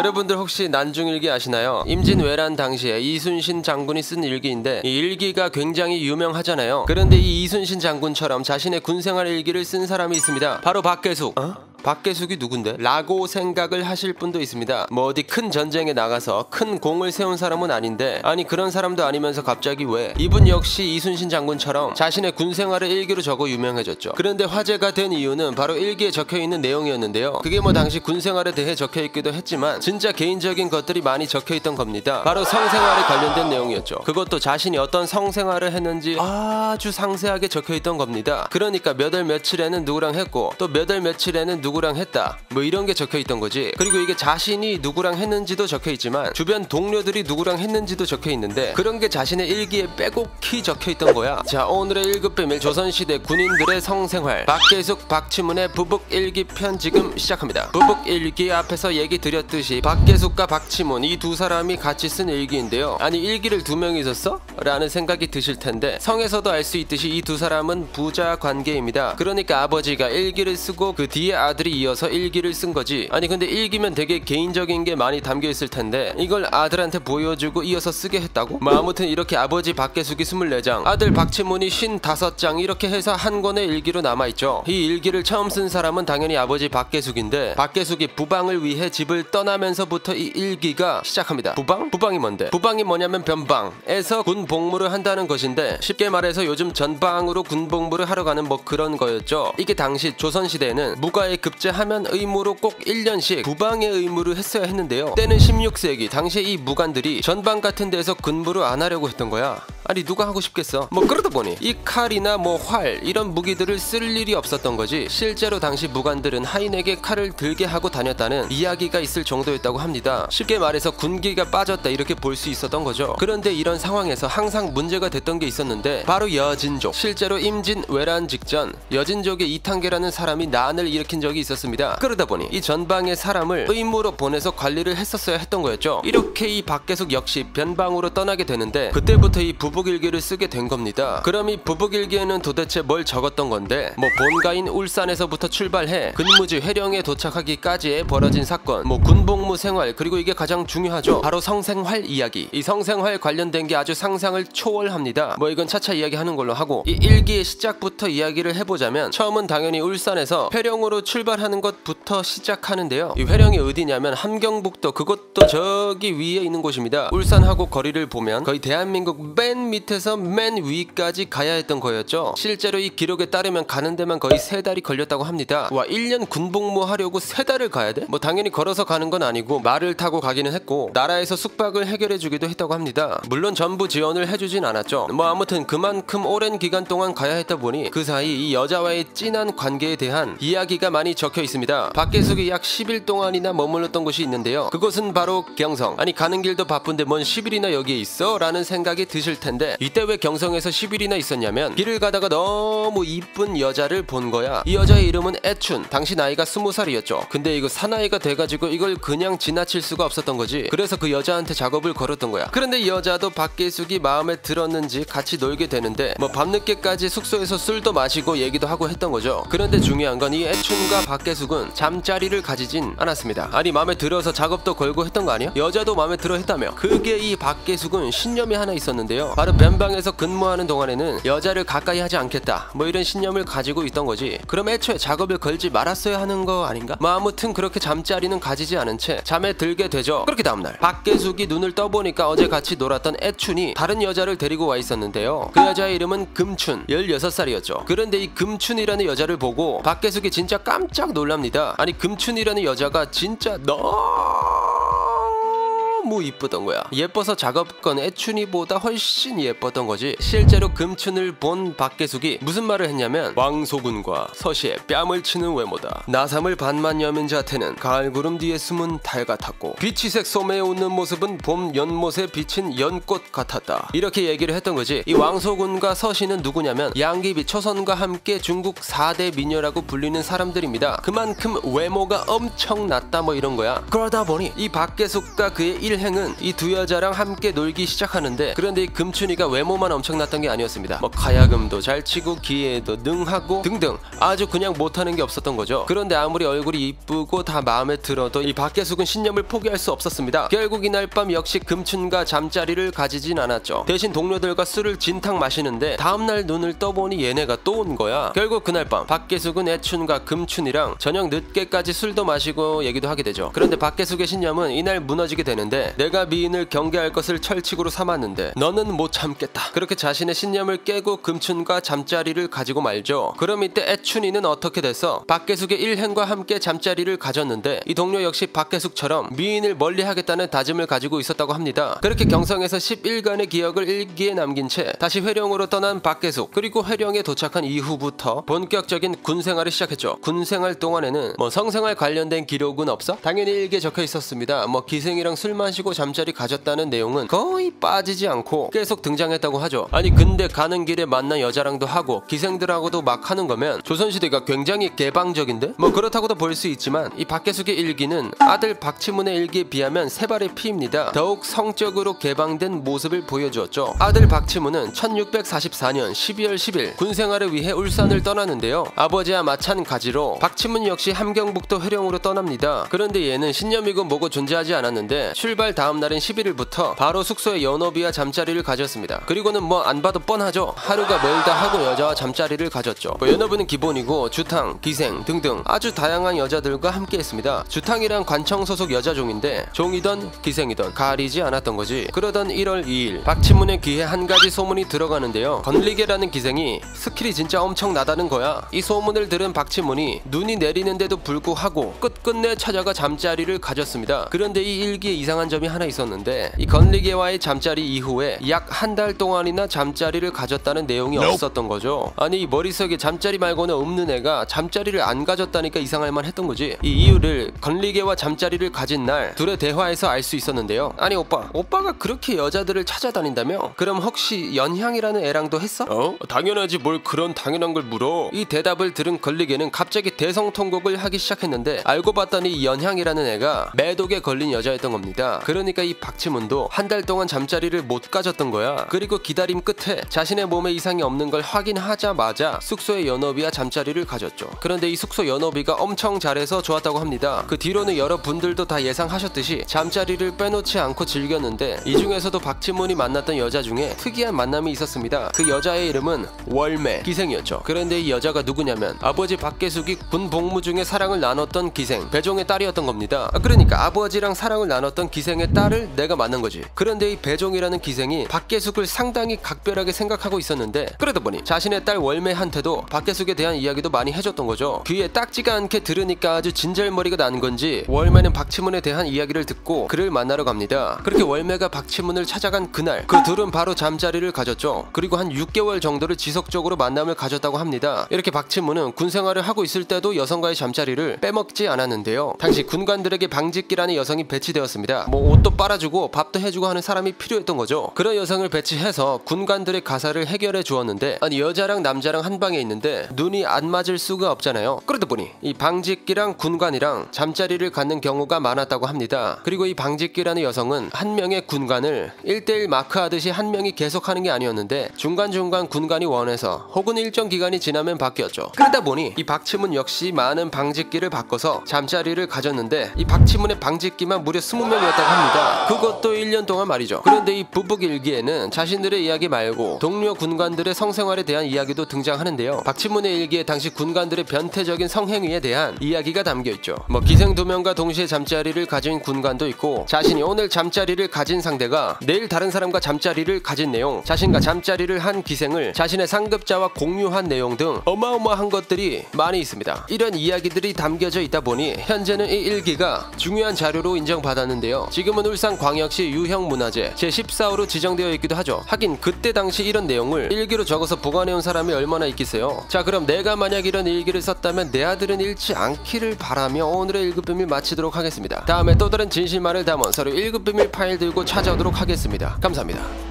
여러분들 혹시 난중일기 아시나요? 임진왜란 당시에 이순신 장군이 쓴 일기인데 이 일기가 굉장히 유명하잖아요. 그런데 이 이순신 장군처럼 자신의 군생활 일기를 쓴 사람이 있습니다. 바로 박계숙. 박계숙이 누군데? 라고 생각을 하실 분도 있습니다. 뭐 어디 큰 전쟁에 나가서 큰 공을 세운 사람은 아닌데, 아니 그런 사람도 아니면서 갑자기 왜? 이분 역시 이순신 장군처럼 자신의 군생활을 일기로 적어 유명해졌죠. 그런데 화제가 된 이유는 바로 일기에 적혀있는 내용이었는데요. 그게 뭐 당시 군생활에 대해 적혀있기도 했지만 진짜 개인적인 것들이 많이 적혀있던 겁니다. 바로 성생활에 관련된 내용이었죠. 그것도 자신이 어떤 성생활을 했는지 아주 상세하게 적혀있던 겁니다. 그러니까 몇 월 며칠에는 누구랑 했고 또 몇 월 며칠에는 누구랑 했다, 뭐 이런 게 적혀있던 거지. 그리고 이게 자신이 누구랑 했는지도 적혀있지만 주변 동료들이 누구랑 했는지도 적혀있는데 그런 게 자신의 일기에 빼곡히 적혀있던 거야. 자, 오늘의 1급 비밀, 조선시대 군인들의 성생활, 박계숙 박치문의 부북일기 편 지금 시작합니다. 부북일기 앞에서 얘기 드렸듯이 박계숙과 박치문 이 두 사람이 같이 쓴 일기인데요. 아니 일기를 두 명이 썼어? 라는 생각이 드실 텐데 성에서도 알 수 있듯이 이 두 사람은 부자 관계입니다. 그러니까 아버지가 일기를 쓰고 그 뒤에 아들이 이어서 일기를 쓴 거지. 아니 근데 일기면 되게 개인적인 게 많이 담겨있을 텐데 이걸 아들한테 보여주고 이어서 쓰게 했다고? 뭐 아무튼 이렇게 아버지 박계숙이 24장, 아들 박치문이 55장 이렇게 해서 한 권의 일기로 남아있죠. 이 일기를 처음 쓴 사람은 당연히 아버지 박계숙인데 박계숙이 부방을 위해 집을 떠나면서부터 이 일기가 시작합니다. 부방? 부방이 뭔데? 부방이 뭐냐면 변방에서 군 복무를 한다는 것인데 쉽게 말해서 요즘 전방으로 군 복무를 하러 가는 뭐 그런 거였죠. 이게 당시 조선시대에는 무과에 급제하면 의무로 꼭 1년씩 부방의 의무를 했어야 했는데요. 때는 16세기, 당시에 이 무관들이 전방 같은 데서 근무를 안 하려고 했던 거야. 아니 누가 하고 싶겠어. 뭐 그러다 보니 이 칼이나 뭐 활 이런 무기들을 쓸 일이 없었던 거지. 실제로 당시 무관들은 하인에게 칼을 들게 하고 다녔다는 이야기가 있을 정도였다고 합니다. 쉽게 말해서 군기가 빠졌다 이렇게 볼 수 있었던 거죠. 그런데 이런 상황에서 항상 문제가 됐던 게 있었는데 바로 여진족. 실제로 임진왜란 직전 여진족의 이탄계라는 사람이 난을 일으킨 적이 있었습니다. 그러다 보니 이 전방의 사람을 의무로 보내서 관리를 했었어야 했던 거였죠. 이렇게 이 박계숙 역시 변방으로 떠나게 되는데 그때부터 이 부북일기를 쓰게 된 겁니다. 그럼 이 부북일기에는 도대체 뭘 적었던 건데, 뭐 본가인 울산에서부터 출발해 근무지 회령에 도착하기까지의 벌어진 사건, 뭐 군복무 생활, 그리고 이게 가장 중요하죠. 바로 성생활 이야기. 이 성생활 관련된 게 아주 상상을 초월합니다. 뭐 이건 차차 이야기하는 걸로 하고, 이 일기의 시작부터 이야기를 해보자면 처음은 당연히 울산에서 회령으로 출발하는 것부터 시작하는데요. 이 회령이 어디냐면 함경북도, 그것도 저기 위에 있는 곳입니다. 울산하고 거리를 보면 거의 대한민국 맨 밑에서 맨 위까지 가야 했던 거였죠. 실제로 이 기록에 따르면 가는 데만 거의 3달이 걸렸다고 합니다. 와, 1년 군복무 하려고 3달을 가야 돼? 뭐 당연히 걸어서 가는 건 아니고 말을 타고 가기는 했고 나라에서 숙박을 해결해 주기도 했다고 합니다. 물론 전부 지원을 해주진 않았죠. 뭐 아무튼 그만큼 오랜 기간 동안 가야 했다 보니 그 사이 이 여자와의 진한 관계에 대한 이야기가 많이 적혀 있습니다. 박계숙이 약 10일 동안이나 머물렀던 곳이 있는데요. 그곳은 바로 경성. 아니 가는 길도 바쁜데 뭔 10일이나 여기에 있어? 라는 생각이 드실 텐데 이때 왜 경성에서 10일이나 있었냐면 길을 가다가 너무 이쁜 여자를 본 거야. 이 여자의 이름은 애춘. 당시 나이가 20살이었죠. 근데 이거 사나이가 돼가지고 이걸 그냥 지나칠 수가 없었던 거지. 그래서 그 여자한테 작업을 걸었던 거야. 그런데 이 여자도 박계숙이 마음에 들었는지 같이 놀게 되는데 뭐 밤늦게까지 숙소에서 술도 마시고 얘기도 하고 했던 거죠. 그런데 중요한 건 이 애춘과 박계숙은 잠자리를 가지진 않았습니다. 아니 마음에 들어서 작업도 걸고 했던 거 아니야? 여자도 마음에 들어 했다며. 그게 이 박계숙은 신념이 하나 있었는데요. 바로 변방에서 근무하는 동안에는 여자를 가까이 하지 않겠다, 뭐 이런 신념을 가지고 있던 거지. 그럼 애초에 작업을 걸지 말았어야 하는 거 아닌가? 뭐 아무튼 그렇게 잠자리는 가지지 않은 채 잠에 들게 되죠. 그렇게 다음날 박계숙이 눈을 떠보니까 어제 같이 놀았던 애춘이 다른 여자를 데리고 와 있었는데요. 그 여자의 이름은 금춘, 16살이었죠. 그런데 이 금춘이라는 여자를 보고 박계숙이 진짜 깜짝 놀랍니다. 아니 금춘이라는 여자가 진짜 너무 이쁘던 거야. 예뻐서 작업건 애춘이보다 훨씬 예뻤던 거지. 실제로 금춘을 본 박계숙이 무슨 말을 했냐면 왕소군과 서시에 뺨을 치는 외모다. 나삼을 반만 여민 자태는 가을 구름 뒤에 숨은 달 같았고 비치색 소매에 웃는 모습은 봄 연못에 비친 연꽃 같았다. 이렇게 얘기를 했던 거지. 이 왕소군과 서시는 누구냐면 양귀비 초선과 함께 중국 4대 미녀라고 불리는 사람들입니다. 그만큼 외모가 엄청났다 뭐 이런 거야. 그러다 보니 이 박계숙과 그의 일행은 이 두 여자랑 함께 놀기 시작하는데, 그런데 이 금춘이가 외모만 엄청났던 게 아니었습니다. 뭐 가야금도 잘 치고 기예도 능하고 등등 아주 그냥 못하는 게 없었던 거죠. 그런데 아무리 얼굴이 이쁘고 다 마음에 들어도 이 박계숙은 신념을 포기할 수 없었습니다. 결국 이날 밤 역시 금춘과 잠자리를 가지진 않았죠. 대신 동료들과 술을 진탕 마시는데 다음날 눈을 떠보니 얘네가 또 온 거야. 결국 그날 밤 박계숙은 애춘과 금춘이랑 저녁 늦게까지 술도 마시고 얘기도 하게 되죠. 그런데 박계숙의 신념은 이날 무너지게 되는데, 내가 미인을 경계할 것을 철칙으로 삼았는데 너는 못 참겠다. 그렇게 자신의 신념을 깨고 금춘과 잠자리를 가지고 말죠. 그럼 이때 애춘이는 어떻게 돼서 박계숙의 일행과 함께 잠자리를 가졌는데, 이 동료 역시 박계숙처럼 미인을 멀리하겠다는 다짐을 가지고 있었다고 합니다. 그렇게 경성에서 10일간의 기억을 일기에 남긴 채 다시 회령으로 떠난 박계숙. 그리고 회령에 도착한 이후부터 본격적인 군생활을 시작했죠. 군생활 동안에는 뭐 성생활 관련된 기록은 없어? 당연히 일기에 적혀 있었습니다. 뭐 기생이랑 술 마시고 잠자리 가졌다는 내용은 거의 빠지지 않고 계속 등장했다고 하죠. 아니 근데 가는 길에 만난 여자랑도 하고 기생들하고도 막 하는 거면 조선시대가 굉장히 개방적인데? 뭐 그렇다고도 볼 수 있지만, 이 박계숙의 일기는 아들 박치문의 일기에 비하면 세 발의 피입니다. 더욱 성적으로 개방된 모습을 보여주었죠. 아들 박치문은 1644년 12월 10일 군생활을 위해 울산을 떠나는데요. 아버지와 마찬가지로 박치문 역시 함경북도 회령으로 떠납니다. 그런데 얘는 신념이고 뭐고 존재하지 않았는데, 출발 다음 날인 11일부터 바로 숙소에 연호비와 잠자리를 가졌습니다. 그리고는 뭐 안 봐도 뻔하죠. 하루가 멀다 하고 여자와 잠자리를 가졌죠. 뭐 연호부는 기본이고 주탕, 기생 등등 아주 다양한 여자들과 함께 했습니다. 주탕이란 관청 소속 여자종인데 종이던 기생이던 가리지 않았던 거지. 그러던 1월 2일 박치문의 귀에 한 가지 소문이 들어가는데요. 건리계라는 기생이 스킬이 진짜 엄청나다는 거야. 이 소문을 들은 박치문이 눈이 내리는데도 불구하고 끝끝내 찾아가 잠자리를 가졌습니다. 그런데 이 일기에 이상한 점이 하나 있었는데, 이 건리계와의 잠자리 이후에 약 한 달 동안이나 잠자리를 가졌다는 내용이 없었던 거죠. 아니 이 머릿속에 잠자리 말고는 없는 애가 잠자리를 안 가졌다니까 이상할 만 했던 거지. 이 이유를 건리계와 잠자리를 가진 날 둘의 대화에서 알 수 있었는데요. 아니 오빠가 그렇게 여자들을 찾아다닌다며? 그럼 혹시 연향이라는 애랑도 했어? 당연하지, 뭘 그런 당연한 걸 물어. 이 대답을 들은 건리계는 갑자기 대성통곡을 하기 시작했는데, 알고 봤더니 이 연향이라는 애가 매독에 걸린 여자였던 겁니다. 그러니까 이 박치문도 한 달 동안 잠자리를 못 가졌던 거야. 그리고 기다림 끝에 자신의 몸에 이상이 없는 걸 확인하자마자 숙소의 연호비와 잠자리를 가졌죠. 그런데 이 숙소 연호비가 엄청 잘해서 좋았다고 합니다. 그 뒤로는 여러분들도 다 예상하셨듯이 잠자리를 빼놓지 않고 즐겼는데, 이 중에서도 박치문이 만났던 여자 중에 특이한 만남이 있었습니다. 그 여자의 이름은 월매 기생이었죠. 그런데 이 여자가 누구냐면 아버지 박계숙이 군 복무 중에 사랑을 나눴던 기생 배종의 딸이었던 겁니다. 그러니까 아버지랑 사랑을 나눴던 기생의 딸을 내가 만난 거지. 그런데 이 배종이라는 기생이 박계숙을 상당히 각별하게 생각하고 있었는데, 그러다 보니 자신의 딸 월매한테도 박계숙에 대한 이야기도 많이 해줬던 거죠. 귀에 딱지가 않게 들으니까 아주 진절머리가 난 건지 월매는 박치문에 대한 이야기를 듣고 그를 만나러 갑니다. 그렇게 월매가 박치문을 찾아간 그날 그 둘은 바로 잠자리를 가졌죠. 그리고 한 6개월 정도를 지속적으로 만남을 가졌다고 합니다. 이렇게 박치문은 군생활을 하고 있을 때도 여성과의 잠자리를 빼먹지 않았는데요. 당시 군관들에게 방직기라는 여성이 배치되었습니다. 뭐 옷도 빨아주고 밥도 해주고 하는 사람이 필요했던 거죠. 그런 여성을 배치해서 군관들의 가사를 해결해 주었는데, 아니 여자랑 남자랑 한 방에 있는데 눈이 안 맞을 수가 없잖아요. 그러다 보니 이 방직기랑 군관이랑 잠자리를 갖는 경우가 많았다고 합니다. 그리고 이 방직기라는 여성은 한 명의 군관을 1대1 마크하듯이 한 명이 계속하는 게 아니었는데 중간중간 군관이 원해서 혹은 일정 기간이 지나면 바뀌었죠. 그러다 보니 이 박치문 역시 많은 방직기를 바꿔서 잠자리를 가졌는데, 이 박치문의 방직기만 무려 20명이었다고 합니다. 그것도 1년 동안 말이죠. 그런데 이 부북 일기에는 자신들의 이야기 말고 동료 군관들의 성생활에 대한 이야기도 등장하는데요. 박치문의 일기에 당시 군관들의 변태적인 성행위에 대한 이야기가 담겨있죠. 뭐 기생 2명과 동시에 잠자리를 가진 군관도 있고, 자신이 오늘 잠자리를 가진 상대가 내일 다른 사람과 잠자리를 가진 내용, 자신과 잠자리를 한 기생을 자신의 상급자와 공유한 내용 등 어마어마한 것들이 많이 있습니다. 이런 이야기들이 담겨져 있다 보니 현재는 이 일기가 중요한 자료로 인정받았는데요. 지금은 울산광역시 유형문화재 제14호로 지정되어 있기도 하죠. 하긴 그때 당시 이런 내용을 일기로 적어서 보관해온 사람이 얼마나 있겠어요. 자, 그럼 내가 만약 이런 일기를 썼다면 내 아들은 잃지 않기를 바라며 오늘의 1급 비밀 마치도록 하겠습니다. 다음에 또 다른 진실만을 담은 서류 1급 비밀 파일 들고 찾아오도록 하겠습니다. 감사합니다.